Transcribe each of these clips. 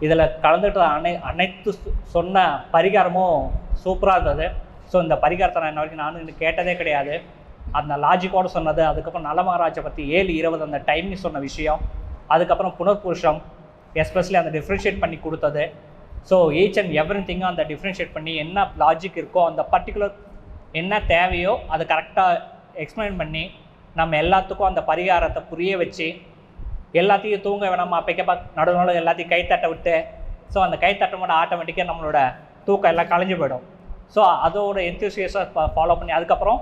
இதில் கலந்துட்டு அனைத்து சொன்ன பரிகாரமும் சூப்பராக இருந்தது. ஸோ இந்த பரிகாரத்தை நான் இன்ன வரைக்கும் நானும் இன்னும் கேட்டதே கிடையாது. அந்த லாஜிக்கோடு சொன்னது, அதுக்கப்புறம் நலமகாராஜை பற்றி 7:20 அந்த டைமிங் சொன்ன விஷயம், அதுக்கப்புறம் புனர்புருஷம் எஸ்பெஷலி அந்த டிஃப்ரென்ஷியேட் பண்ணி கொடுத்தது. ஸோ ஈச் அண்ட் எவ்ரி திங்கும் அந்த டிஃப்ரென்ஷியேட் பண்ணி என்ன லாஜிக் இருக்கோ அந்த பர்டிகுலர் என்ன தேவையோ அதை கரெக்டாக எக்ஸ்பிளைன் பண்ணி நம்ம எல்லாத்துக்கும் அந்த பரிகாரத்தை புரிய வச்சு எல்லாத்தையும் தூங்க வேணாமா அப்பைக்கப்பா நடுவில் எல்லாத்தையும் கைத்தட்ட விட்டு ஸோ அந்த கைத்தட்டமோட ஆட்டோமேட்டிக்காக நம்மளோட தூக்கம் எல்லாம் கலைஞ்சு போயிடும். ஸோ அதோட என்தூசியஸாக ஃபாலோ பண்ணி அதுக்கப்புறம்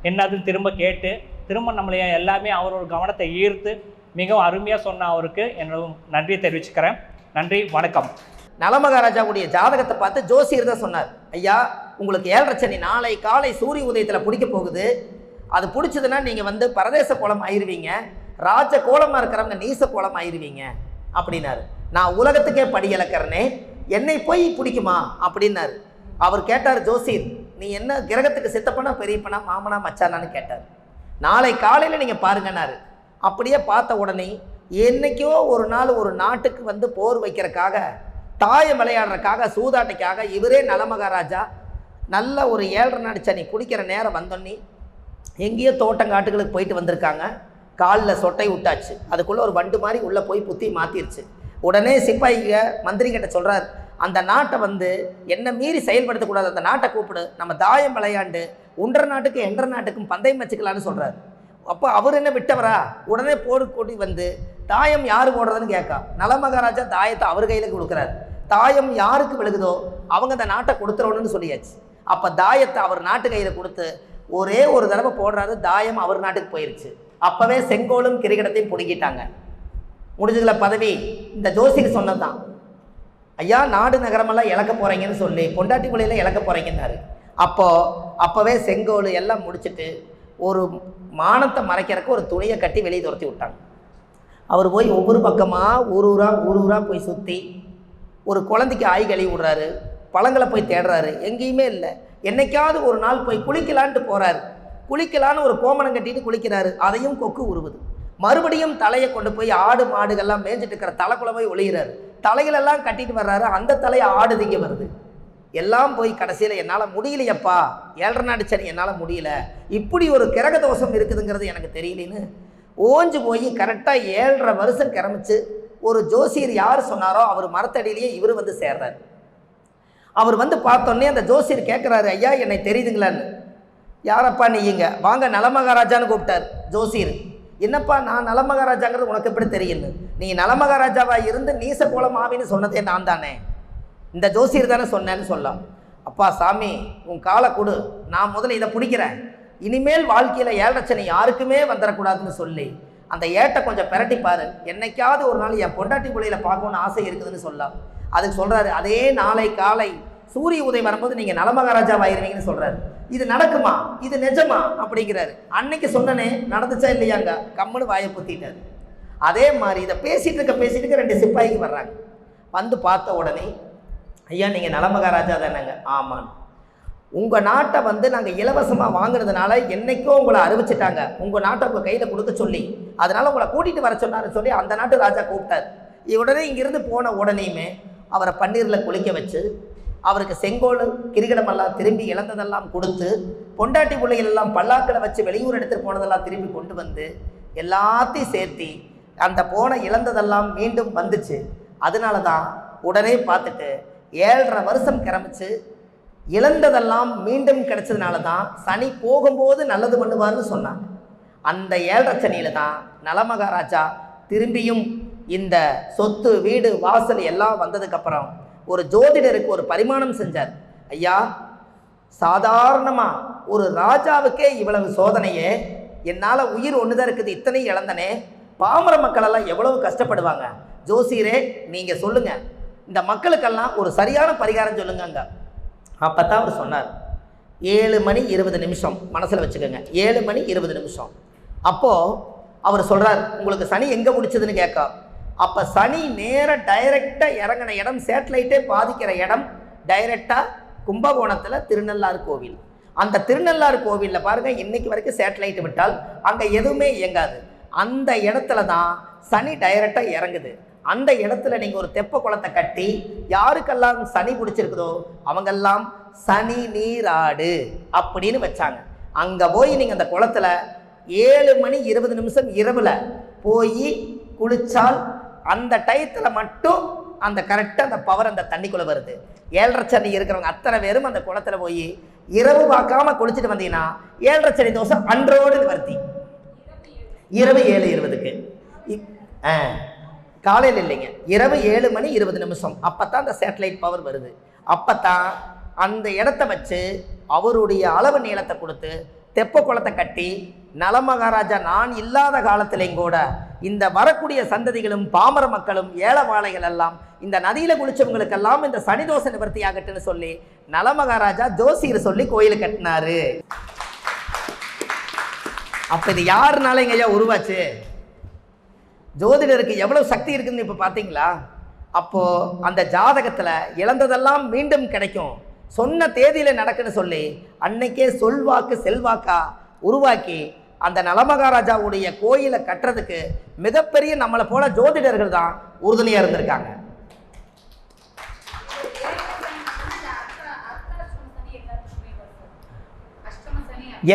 என்னதுன்னு திரும்ப கேட்டு திரும்ப நம்மளைய எல்லாமே அவரோட கவனத்தை ஈர்த்து மிகவும் அருமையாக சொன்ன அவருக்கு என்னோட நன்றியை தெரிவிச்சுக்கிறேன். நன்றி, வணக்கம். நலமகாராஜாவுடைய ஜாதகத்தை பார்த்து ஜோசியர் தான் சொன்னார், ஐயா உங்களுக்கு 7:30 சனி நாளை காலை சூரிய உதயத்தில் பிடிக்க போகுது. அது பிடிச்சதுன்னா நீங்கள் பரதேச கோலம் ஆயிடுவீங்க, ராஜ கோலமாக இருக்கிறவங்க நீச கோலம் ஆயிடுவீங்க அப்படின்னாரு. நான் உலகத்துக்கே படி இழக்கிறனே, என்னை போய் பிடிக்குமா அப்படின்னாரு. அவர் கேட்டார், ஜோசியர் நீ என்ன கிரகத்துக்கு சித்தப்பனா பெரியப்பனா மாமனா மச்சானான்னு கேட்டார். நாளை காலையில் நீங்கள் பாருங்கன்னாரு. அப்படியே பார்த்த உடனே என்னைக்கோ ஒரு நாள் ஒரு நாட்டுக்கு போர் வைக்கிறதுக்காக தாயம் விளையாடுறதுக்காக சூதாட்டைக்காக இவரே நலமகாராஜா நல்ல ஒரு 7:30 நாடு சனி குடிக்கிற நேரம் வந்தோன்னே எங்கேயோ தோட்டங்காட்டுகளுக்கு போயிட்டு வந்திருக்காங்க. காலில் சொட்டை விட்டாச்சு, அதுக்குள்ளே ஒரு வண்டு மாதிரி உள்ளே போய் புத்தி மாற்றிருச்சு. உடனே சிப்பாயிங்க மந்திரிகிட்ட சொல்கிறார், அந்த நாட்டை என்ன மீறி செயல்படுத்தக்கூடாது, அந்த நாட்டை கூப்பிடு, நம்ம தாயம் விளையாண்டு 1.5 நாட்டுக்கு 2.5 நாட்டுக்கும் பந்தயம் வச்சுக்கலான்னு சொல்கிறார். அப்போ அவர் என்ன விட்டவரா? உடனே போடு கூட்டி தாயம் யார் போடுறதுன்னு கேட்கா. நலமகாராஜா தாயத்தை அவர் கையில் கொடுக்குறாரு. தாயம் யாருக்கு விழுகுதோ அவங்க அந்த நாட்டை கொடுத்துறோன்னு சொல்லியாச்சு. அப்போ தாயத்தை அவர் நாட்டு கையில் கொடுத்து ஒரே ஒரு தடவை போடுறாரு, தாயம் அவர் நாட்டுக்கு போயிடுச்சு. அப்போவே செங்கோலும் கிரிக்கெட்டத்தையும் பிடிக்கிட்டாங்க. முடிஞ்சதுல பதவி இந்த ஜோசியர் சொன்னது தான், ஐயா நாடு நகரமெல்லாம் இழக்க போகிறீங்கன்னு சொல்லி பொண்டாட்டி குழியில் இழக்க போகிறீங்கன்னாரு. அப்போவே செங்கோல் எல்லாம் முடிச்சுட்டு ஒரு மானத்தை மறைக்கிறதுக்கு ஒரு துணியை கட்டி வெளியே துரத்தி விட்டாங்க. அவர் போய் ஒவ்வொரு பக்கமாக ஊர் ஊராக போய் சுற்றி ஒரு குழந்தைக்கு ஆய் கழுவி விடுறாரு, பழங்களை போய் தேடுறாரு, எங்கேயுமே இல்லை. என்னைக்காவது ஒரு நாள் போய் குளிக்கலான்ட்டு போகிறாரு. குளிக்கலான்னு ஒரு கோமணம் கட்டிட்டு குளிக்கிறாரு, அதையும் கொக்கு உருவுது. மறுபடியும் தலையை கொண்டு போய் ஆடு மாடுகள்லாம் மேய்ஞ்சிட்டு இருக்கிற தலைக்குள்ள போய் ஒளிகிறாரு. தலைகளெல்லாம் கட்டிட்டு வர்றாரு, அந்த தலையை ஆடு திங்க வருது. எல்லாம் போய் கடைசியில் என்னால் முடியலையப்பா, 7:30 நாடு சனி என்னால் முடியல, இப்படி ஒரு கிரக தோஷம் இருக்குதுங்கிறது எனக்கு தெரியலன்னு ஓஞ்சு போய் கரெக்டாக 7.5 வருஷம் கிளம்பிச்சு ஒரு ஜோசியர் யார் சொன்னாரோ அவர் மரத்தடியிலேயே இவர் சேர்றாரு. அவர் பார்த்தோன்னே அந்த ஜோசியர் கேட்குறாரு, ஐயா என்னை தெரியுதுங்களான்னு. யாரப்பா நீங்க? வாங்க நலமகாராஜான்னு கூப்பிட்டார் ஜோசியர். என்னப்பா நான் நலமகாராஜாங்கிறது உனக்கு எப்படி தெரியுன்னு? நீ நலமகாராஜாவாக இருந்து நீச கோலம் ஆவின்னு சொன்னதே நான் தானே, இந்த ஜோசியர் தானே சொன்னேன்னு சொல்லலாம். அப்பா சாமி உன் காலை கொடு, நான் முதல்ல இதை பிடிக்கிறேன், இனிமேல் வாழ்க்கையில் 7:30 சனி யாருக்குமே வந்துடக்கூடாதுன்னு சொல்லி அந்த ஏட்டை கொஞ்சம் பிரட்டிப்பாரு, என்னைக்காவது ஒரு நாள் என் பொண்டாட்டி குழியில் பார்க்கணுன்னு ஆசை இருக்குதுன்னு சொல்லலாம். அதுக்கு சொல்கிறாரு, அதே நாளை காலை சூரிய உதயம் வரும்போது நீங்கள் நலமகாராஜாவாயிருவீங்கன்னு சொல்கிறாரு. இது நடக்குமா, இது நிஜமா அப்படிங்கிறாரு. அன்னைக்கு சொன்னனே நடந்துச்சா இல்லையாங்க, கம்முன்னு வாயை புத்திட்டாரு. அதே மாதிரி இதை பேசிட்டு இருக்க 2 சிப்பாய்க்கு வர்றாங்க. பார்த்த உடனே, ஐயா நீங்கள் நலமகாராஜா தானேங்க? ஆமான்னு. உங்கள் நாட்டை நாங்கள் இலவசமாக வாங்கினதுனால என்றைக்கோ உங்களை அறிவிச்சிட்டாங்க, உங்கள் நாட்டை உங்கள் கையில் கொடுக்க சொல்லி, அதனால் உங்களை கூட்டிகிட்டு வர சொன்னார்னு சொல்லி அந்த நாட்டு ராஜா கூப்பிட்டார். உடனே இங்கிருந்து போன உடனேயுமே அவரை பன்னீரில் குளிக்க வச்சு அவருக்கு செங்கோல் கிரிக்கெட்டமெல்லாம் திரும்பி இழந்ததெல்லாம் கொடுத்து, பொண்டாட்டி பிள்ளைகள் எல்லாம் பல்லாக்களை வச்சு வெளியூர் எடுத்துகிட்டு போனதெல்லாம் திரும்பி கொண்டு எல்லாத்தையும் சேர்த்தி அந்த போன இழந்ததெல்லாம் மீண்டும் வந்துச்சு. அதனால தான் உடனே பார்த்துட்டு 7.5 வருஷம் கிளம்பிச்சு இழந்ததெல்லாம் மீண்டும் கிடைச்சதுனால தான் சனி போகும்போது நல்லது பண்ணுவார்னு சொன்னாங்க. அந்த 7.5 சனியில் தான் நலமகாராஜா திரும்பியும் இந்த சொத்து வீடு வாசல் எல்லாம் வந்ததுக்கப்புறம் ஒரு ஜோதிடருக்கு ஒரு பரிமாணம் செஞ்சார். ஐயா சாதாரணமாக ஒரு ராஜாவுக்கே இவ்வளவு சோதனையே, என்னால் உயிர் ஒன்று தான் இருக்குது, இத்தனை இழந்தனே, பாமர மக்களெல்லாம் எவ்வளவு கஷ்டப்படுவாங்க, ஜோசியரே நீங்கள் சொல்லுங்கள், இந்த மக்களுக்கெல்லாம் ஒரு சரியான பரிகாரம் சொல்லுங்க. அப்போ தான் அவர் சொன்னார், 7:20 மனசில் வச்சுக்கோங்க, 7:20. அப்போது அவர் சொல்கிறார், உங்களுக்கு சனி எங்கே முடிச்சதுன்னு கேட்க. அப்போ சனி நேராக டைரெக்டாக இறங்கின இடம், சேட்டலைட்டே பாதிக்கிற இடம் டைரெக்டாக கும்பகோணத்தில் திருநள்ளாறு கோவில். அந்த திருநள்ளாறு கோவிலில் பாருங்கள், இன்றைக்கி வரைக்கும் சேட்டலைட் விட்டால் அங்கே எதுவுமே இயங்காது. அந்த இடத்துல தான் சனி டைரெக்டாக இறங்குது. அந்த இடத்துல நீங்கள் ஒரு தெப்ப குளத்தை கட்டி யாருக்கெல்லாம் சனி பிடிச்சிருக்குதோ அவங்கெல்லாம் சனி நீராடு அப்படின்னு வச்சாங்க. அங்கே போய் நீங்கள் அந்த குளத்துல 7:20 இரவில் போய் குளிச்சால் அந்த டயத்தில் மட்டும் அந்த கரெக்டாக அந்த பவர் அந்த தண்ணிக்குள்ளே வருது. 7:30 சனி இருக்கிறவங்க அத்தனை பேரும் அந்த குளத்துல போய் இரவு பார்க்காம குளிச்சுட்டு வந்தீங்கன்னா 7:30 சனி தோசை அன்றோடு வருத்தி. இரவு 7:20 காலையில் இல்லைங்க, இரவு 7:20 அப்போத்தான் அந்த சேட்டலைட் பவர் வருது. அப்போத்தான் அந்த இடத்த வச்சு அவருடைய அளவு நீளத்தை கொடுத்து தெப்ப குளத்தை கட்டி நலமகாராஜா நான் இல்லாத காலத்திலையும் கூட இந்த வரக்கூடிய சந்ததிகளும் பாமர மக்களும் ஏழவாளைகள் எல்லாம் இந்த நதியில குளிச்சவங்களுக்கெல்லாம் இந்த சனிதோஷ நிவர்த்தி ஆகட்டுன்னு சொல்லி நலமகாராஜா ஜோசியர் சொல்லி கோயில் கட்டினாரு. அப்ப இது யாருனால ஐயா உருவாச்சு? ஜோதிடருக்கு எவ்வளவு சக்தி இருக்குன்னு இப்ப பாத்தீங்களா? அப்போ அந்த ஜாதகத்துல இழந்ததெல்லாம் மீண்டும் கிடைக்கும், சொன்ன தேதியில நடக்குன்னு சொல்லி அன்னைக்கே சொல்வாக்கு செல்வாக்கா உருவாக்கி அந்த நலமகாராஜாவுடைய கோயிலை கட்டுறதுக்கு மிகப்பெரிய நம்மளை போல ஜோதிடர்கள் தான் உறுதுணையா இருந்திருக்காங்க.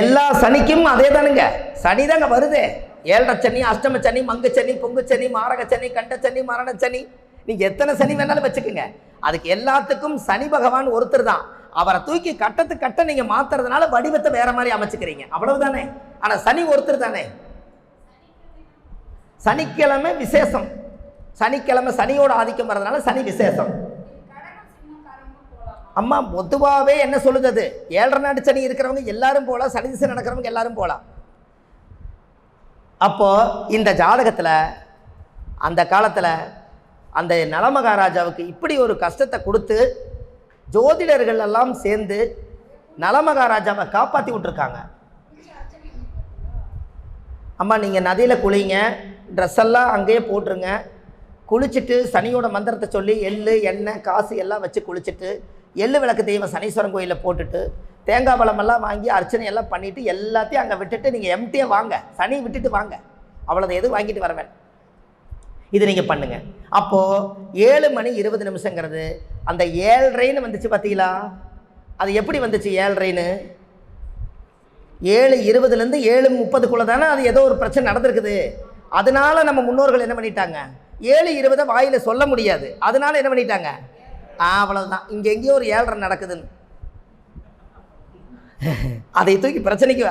எல்லா சனிக்கும் அதே தானுங்க, சனி தாங்க வருது. 7:30 சனி, அஷ்டம சனி, மங்கு சனி, பொங்கு சனி, மாரக சனி, கண்ட சனி, மரண சனி, நீங்க எத்தனை சனி வேணாலும் வச்சுக்கோங்க. அதுக்கு எல்லாத்துக்கும் சனி பகவான் ஒருத்தர் தான். அவரை தூக்கி கட்டத்துக்கு கட்ட நீங்க மாத்துறதுனால வடிவத்தை வேற மாதிரி அமைச்சுக்கிறீங்க, அவ்வளவுதானே. ஆனா சனி ஒருத்தர் தானே. சனிக்கிழமை விசேஷம், சனிக்கிழமை சனியோட ஆதிக்கம் வர்றதுனால சனி விசேஷம். அம்மா பொதுவாகவே என்ன சொல்லுது, அது 7:30 நாடு சனி இருக்கிறவங்க எல்லாரும் போகலாம், சனி திசை நடக்கிறவங்க எல்லாரும் போகலாம். அப்போ இந்த ஜாதகத்துல அந்த காலத்துல அந்த நலமகாராஜாவுக்கு இப்படி ஒரு கஷ்டத்தை கொடுத்து ஜோதிடர்கள் எல்லாம் சேர்ந்து நலமகாராஜாவை காப்பாற்றி விட்டுருக்காங்க. அம்மா நீங்கள் நதியில் குளிங்க, ட்ரெஸ் எல்லாம் அங்கேயே போட்டுருங்க, குளிச்சுட்டு சனியோட மந்திரத்தை சொல்லி எள்ளு எண்ணெய் காசு எல்லாம் வச்சு குளிச்சுட்டு எள்ளு விளக்கு தெய்வம் சனீஸ்வரன் கோயிலில் போட்டுட்டு தேங்காய் பழமெல்லாம் வாங்கி அர்ச்சனை எல்லாம் பண்ணிவிட்டு எல்லாத்தையும் அங்கே விட்டுட்டு நீங்கள் எம்டியாக வாங்க, சனி விட்டுட்டு வாங்க, அவ்வளோதான், எதுவும் வாங்கிட்டு வரவேன். இது நீங்கள் பண்ணுங்க. அப்போது 7:20 அந்த 7:30 வந்துச்சு பார்த்தீங்களா? அது எப்படி வந்துச்சு 7:30? 7:20 7:30 தானே அது ஏதோ ஒரு பிரச்சனை நடந்திருக்குது. அதனால நம்ம முன்னோர்கள் என்ன பண்ணிட்டாங்க, 7:20 வாயில சொல்ல முடியாது, அதனால என்ன பண்ணிட்டாங்க, அவ்வளவுதான், இங்க எங்கேயோ ஒரு 7:30 நடக்குதுன்னு அதை தூக்கி பிரச்சனைக்கு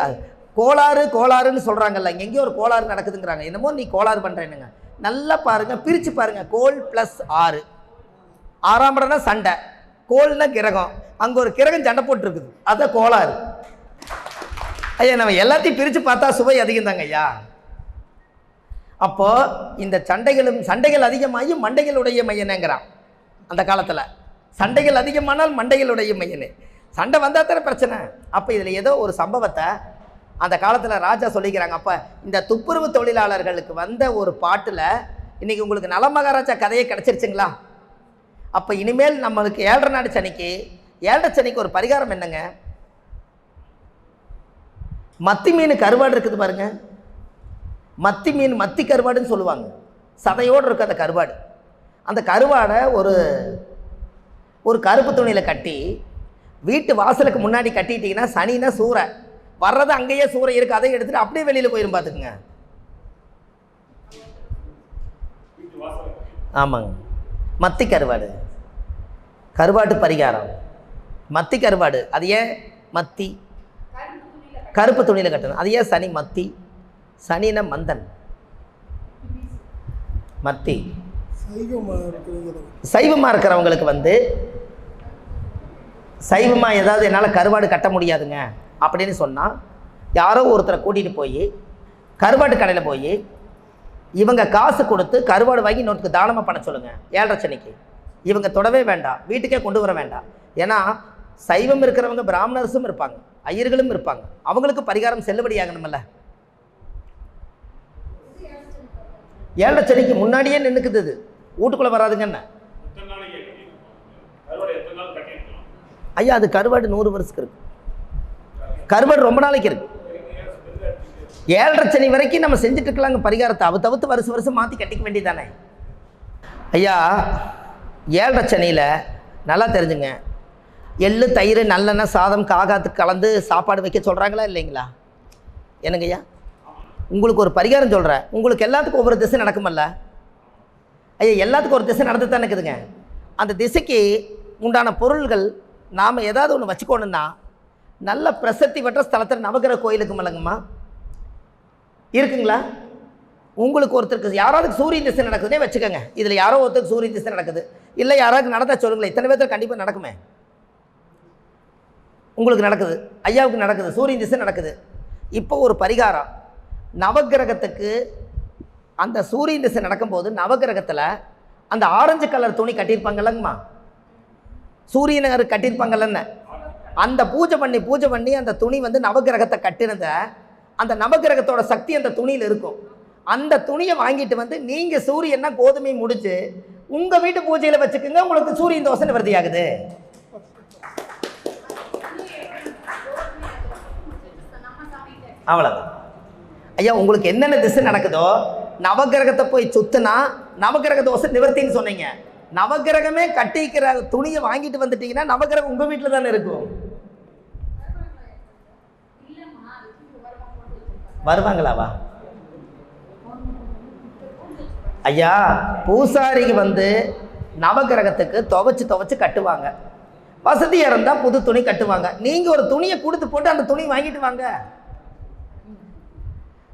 கோளாறுன்னு சொல்றாங்கல்ல, இங்க எங்கேயோ ஒரு கோளாறு நடக்குதுங்கிறாங்க. என்னமோ நீ கோளாறு பண்றேன்னுங்க. நல்லா பாருங்க, பிரிச்சு பாருங்க. கோள் +6, 6ஆம் இடம்னா சண்டை, கோள்னா கிரகம், அங்க ஒரு கிரகம் சண்டை போட்டு இருக்குது, அதான் கோளாறு. ஐயா நம்ம எல்லாத்தையும் பிரிச்சு பார்த்தா சுவை அதிகம் தாங்க ஐயா. அப்போ இந்த சண்டைகள் அதிகமாகி மண்டைகளுடைய மையனேங்கிறான். அந்த காலத்துல சண்டைகள் அதிகமானால் மண்டைகளுடைய மையனே, சண்டை வந்தா தானே பிரச்சனை. அப்ப இதுல ஏதோ ஒரு சம்பவத்தை அந்த காலத்துல ராஜா சொல்லிக்கிறாங்க. அப்ப இந்த துப்புரவு தொழிலாளர்களுக்கு வந்த ஒரு பாட்டுல இன்னைக்கு உங்களுக்கு நலமகாராஜா கதையே கிடைச்சிருச்சுங்களா? அப்ப இனிமேல் நம்மளுக்கு 7:30 நாடு சனிக்கு 7:30 சனிக்கு ஒரு பரிகாரம் என்னங்க, மத்தி மீன் கருவாடு இருக்குது பாருங்க, மத்தி மீன் மத்தி கருவாடுன்னு சொல்லுவாங்க, சதையோடு இருக்கு அந்த கருவாடு. அந்த கருவாடை ஒரு கருப்பு துணியில் கட்டி வீட்டு வாசலுக்கு முன்னாடி கட்டிட்டீங்கன்னா சனினா சூறை வர்றது, அங்கேயே சூறை இருக்கு, அதை எடுத்துட்டு அப்படியே வெளியில் போயிரும் பார்த்துக்குங்க. ஆமாங்க, மத்தி கருவாட்டு பரிகாரம், மத்தி கருவாடு. அது ஏன் மத்தி கருப்பு துணியில் கட்டணும், அது ஏன் சனி மத்தி, சனின மந்தன், மத்தி. சைவமாக இருக்கிறவங்களுக்கு சைவமாக ஏதாவது என்னால் கருவாடு கட்ட முடியாதுங்க அப்படின்னு சொன்னால் யாரோ ஒருத்தரை கூட்டிகிட்டு போய் கருவாட்டு கடையில் போய் இவங்க காசு கொடுத்து கருவாடு வாங்கி இன்னொருத்துக்கு தானமாக பண்ண சொல்லுங்கள். 7:30 சனிக்கு இவங்க தொடவே வேண்டாம், வீட்டுக்கே கொண்டு வர வேண்டாம். ஏன்னா சைவம் இருக்கிறவங்க பிராமணர்ஸும் இருப்பாங்க, ஐயர்களும் இருப்பாங்க, அவங்களுக்கு பரிகாரம் செல்லுபடியாகணும்ல. 7:30 சனிக்கு முன்னாடியே நின்றுக்குது, இது வீட்டுக்குள்ளே வராதுங்க. என்ன ஐயா அது கருவாடு 100 வருஷத்துக்கு இருக்கு, கருவாடு ரொம்ப நாளைக்கு இருக்கு. 7:30 சனி வரைக்கும் நம்ம செஞ்சுட்டு இருக்கலாங்க பரிகாரத்தை, தவிர்த்து வருஷம் மாற்றி கட்டிக்க வேண்டியதானே. ஐயா, 7.5 சனியில் நல்லா தெரிஞ்சுங்க, எள்ளு தயிர் நல்லெண்ணெய் சாதம் காகாத்துக்கு கலந்து சாப்பாடு வைக்க சொல்கிறாங்களா இல்லைங்களா? என்னங்க ஐயா, உங்களுக்கு ஒரு பரிகாரம் சொல்கிறேன். உங்களுக்கு எல்லாத்துக்கும் ஒவ்வொரு திசை நடக்குமல்ல ஐயா, எல்லாத்துக்கும் ஒரு திசை நடந்து தான் இருக்குதுங்க. அந்த திசைக்கு உண்டான பொருள்கள் நாம் ஏதாவது ஒன்று வச்சுக்கணுன்னா நல்ல பிரசித்தி பெற்ற ஸ்தலத்தில் நவகிரக கோயிலுக்கு மலங்கம்மா இருக்குங்களா? உங்களுக்கு ஒருத்தருக்கு யாராவது சூரிய திசை நடக்குதுன்னே வச்சுக்கோங்க. இதில் யாரோ ஒருத்தருக்கு சூரிய திசை நடக்குது, இல்லை யாராவது நடந்தால் சொல்லுங்களேன். இத்தனை பேர்த்தில் கண்டிப்பாக நடக்குமே. உங்களுக்கு நடக்குது, ஐயாவுக்கு நடக்குது, சூரிய திசை நடக்குது. இப்போ ஒரு பரிகாரம், நவகிரகத்துக்கு அந்த சூரிய திசை நடக்கும்போது நவகிரகத்தில் அந்த ஆரஞ்சு கலர் துணி கட்டியிருப்பாங்கல்லங்கம்மா, சூரியனர் கட்டியிருப்பாங்கல்லன்னு, அந்த பூஜை பண்ணி அந்த துணி வந்து நவகிரகத்தை கட்டினத அந்த நவகிரகத்தோட சக்தி அந்த துணியில் இருக்கும். அந்த துணியை வாங்கிட்டு வந்து நீங்கள் சூரியன்னா கோதுமை முடிச்சு உங்கள் வீட்டு பூஜையில் வச்சுக்கோங்க. உங்களுக்கு சூரியன் தோசை நிவர்த்தி ஆகுது. அவ்வளோதான் ஐயா. உங்களுக்கு என்னென்ன திசை நடக்குதோ நவகிரகத்தை போய் சுத்துனா நவகிரக தோசை நிவர்த்தின்னு சொன்னீங்க. நவகிரகமே கட்டிக்கிற துணியை வாங்கிட்டு வந்துட்டீங்கன்னா நவகிரகம் உங்கள் வீட்டில் தானே இருக்கும். வருவாங்களாவா ஐயா? பூசாரிக்கு வந்து நவகிரகத்துக்கு துவைச்சு கட்டுவாங்க. வசதியாக இருந்தால் புது துணி கட்டுவாங்க. நீங்கள் ஒரு துணியை கொடுத்து போட்டு அந்த துணி வாங்கிட்டு வாங்க.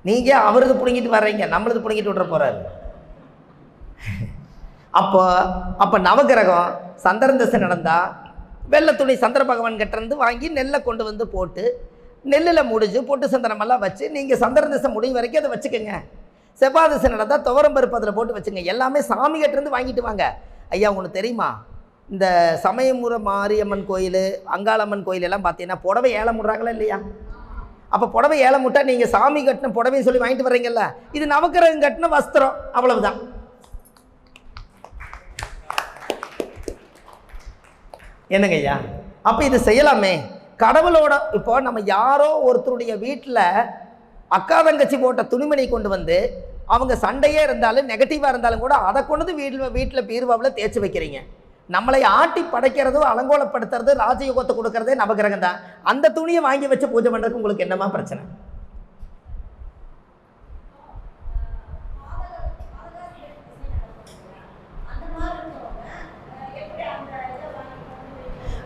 நீங்கள் அவரது பிடுங்கிட்டு வர்றீங்க, நம்மளது பிடுங்கிட்டு விட்ற போகிறாரு. அப்போ நவகிரகம் சந்திரன் திசை நடந்தால் வெள்ளை துணி சந்திர பகவான் கிட்டேருந்து வாங்கி நெல்லை கொண்டு வந்து போட்டு நெல்லில் முடிஞ்சு பொட்டு சந்திரமெல்லாம் வச்சு நீங்கள் சந்திரன் திசை முடியும் வரைக்கும் அதை வச்சுக்கோங்க. செவ்வாய் திசை நடந்தால் துவரம்பருப்பு அதில் போட்டு வச்சுங்க. எல்லாமே சாமி கிட்டேருந்து வாங்கிட்டு வாங்க. ஐயா, உங்களுக்கு தெரியுமா, இந்த சமயமுறை மாரியம்மன் கோயில், அங்காளம்மன் கோயில் எல்லாம் பார்த்தீங்கன்னா புடவை ஏலம் விடுறாங்களா இல்லையா? அப்போ புடவை ஏலம் விட்டா நீங்கள் சாமி கட்டின புடவைன்னு சொல்லி வாங்கிட்டு வர்றீங்கல்ல, இது நவக்கிரகம் கட்டின வஸ்திரம், அவ்வளவுதான். என்னங்க ஐயா, அப்போ இது செய்யலாமே. கடவுளோட இப்போ நம்ம யாரோ ஒருத்தருடைய வீட்டில் அக்கா தங்கச்சி போட்ட துணிமணி கொண்டு வந்து அவங்க சண்டையே இருந்தாலும் நெகட்டிவாக இருந்தாலும் கூட அதை கொண்டு வீட்டில் பீர்வாவில் தேய்ச்சி வைக்கிறீங்க. நம்மளை ஆட்டி படைக்கிறதோ அலங்கோலப்படுத்துறது ராஜயோகத்தை கொடுக்கறதே நவகிரகம் தான். அந்த துணியை வாங்கி வச்சு பூஜை பண்ணுறதுக்கு உங்களுக்கு என்னமா பிரச்சனை?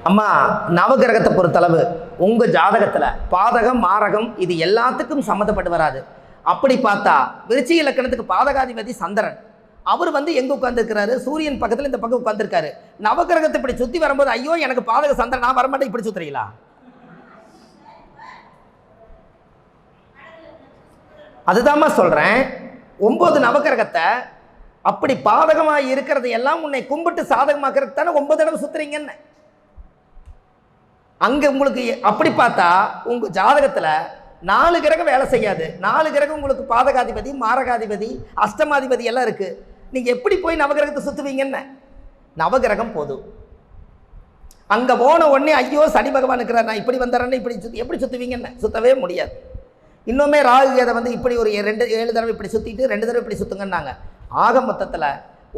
அம்மா, நவகிரகத்தை பொறுத்தளவு உங்கள் ஜாதகத்தில் பாதகம் மாரகம் இது எல்லாத்துக்கும் சம்மந்தப்பட்டு வராது. அப்படி பார்த்தா விருச்சிக இலக்கணத்துக்கு பாதகாதிபதி சந்திரன், அவர் வந்து எங்கே உட்காந்துருக்கிறாரு? சூரியன் பக்கத்தில் இந்த பக்கம் உட்காந்துருக்காரு. நவகிரகத்தை இப்படி சுற்றி வரும்போது ஐயோ எனக்கு பாதக சந்திரன், நான் வரமாட்டேன் இப்படி சுற்றுறீங்களா? அதுதாம்மா சொல்கிறேன். 9 நவகிரகத்தை அப்படி பாதகமாக இருக்கிறது எல்லாம் உன்னை கும்பிட்டு சாதகமாக்கிறதுக்கு தானே 9 தடவை சுற்றுறீங்கன்னு. அங்கே உங்களுக்கு அப்படி பார்த்தா உங்கள் ஜாதகத்தில் 4 கிரகம் வேலை செய்யாது. 4 கிரகம் உங்களுக்கு பாதகாதிபதி, மாரகாதிபதி, அஷ்டமாதிபதி எல்லாம் இருக்குது. நீங்கள் எப்படி போய் நவகிரகத்தை சுற்றுவீங்கன்னு? நவகிரகம் போதும். அங்கே போன உடனே ஐயோ சனி பகவான் இருக்கிறார், நான் இப்படி வந்துடுறேன்னு இப்படி எப்படி சுற்றுவீங்கன்னு? சுற்றவே முடியாது. இன்னுமே ராகு கேதை வந்து இப்படி ஒரு 7 தடவை இப்படி சுற்றிட்டு 2 தடவை இப்படி சுற்றுங்கன்னாங்க. ஆக மொத்தத்தில்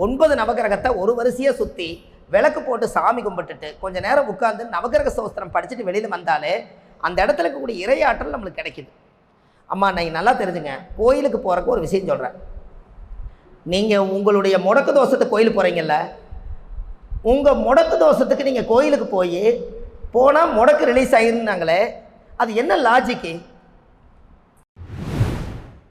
9 நவகிரகத்தை ஒரு வரிசையாக சுற்றி விளக்கு போட்டு சாமி கும்பிட்டுட்டு கொஞ்சம் நேரம் உட்காந்து நவகிரக சோஸ்திரம் படிச்சுட்டு வெளியில் வந்தாலே அந்த இடத்துல இருக்கக்கூடிய இறையாற்றல் நம்மளுக்கு கிடைக்குது. அம்மா, நீங்கள் நல்லா தெரிஞ்சுங்க. கோயிலுக்கு போகிறக்கு ஒரு விஷயம் சொல்கிறேன். நீங்கள் உங்களுடைய முடக்கு தோஷத்துக்கு கோயிலுக்கு போகிறீங்கல்ல, உங்கள் முடக்கு தோஷத்துக்கு நீங்கள் கோயிலுக்கு போனால் முடக்கு ரிலீஸ் ஆகிருந்தாங்களே, அது என்ன லாஜிக்கு?